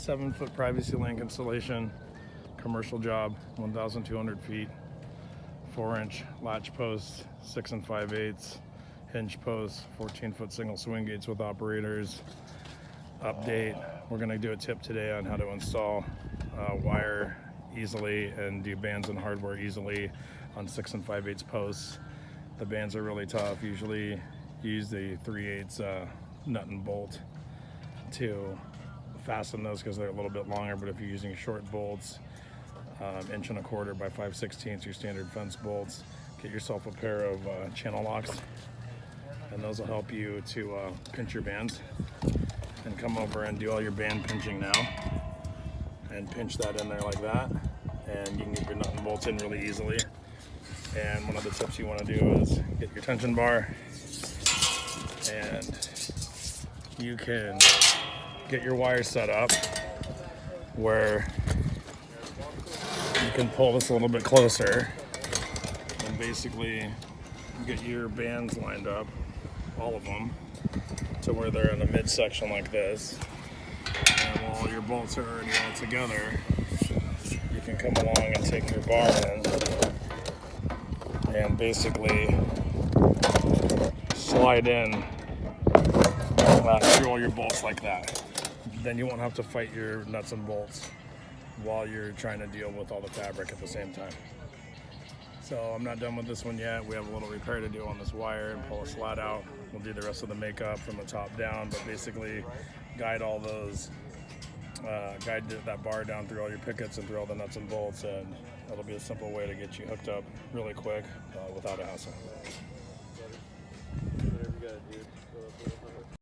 7-foot privacy link installation, commercial job, 1,200 feet, 4-inch latch posts, 6 5/8 hinge posts, 14-foot single swing gates with operators. Update, we're going to do a tip today on how to install wire easily and do bands and hardware easily on 6 5/8 posts. The bands are really tough. Usually use the 3/8 nut and bolt to fasten those because they're a little bit longer, but if you're using short bolts, 1.25" by 5/16 your standard fence bolts, get yourself a pair of channel locks, and those will help you to pinch your bands. And come over and do all your band pinching now, and pinch that in there like that, and you can get your nut and bolts in really easily. And one of the tips you want to do is get your tension bar, and you can get your wire set up where you can pull this a little bit closer and basically get your bands lined up, all of them, to where they're in a midsection like this. And while your bolts are already all together, you can come along and take your bar in and basically slide in through all your bolts like that. Then you won't have to fight your nuts and bolts while you're trying to deal with all the fabric at the same time. So I'm not done with this one yet. We have a little repair to do on this wire and pull a slat out. We'll do the rest of the makeup from the top down, but basically guide all those, guide that bar down through all your pickets and through all the nuts and bolts, and that'll be a simple way to get you hooked up really quick without a hassle. Whatever you gotta do.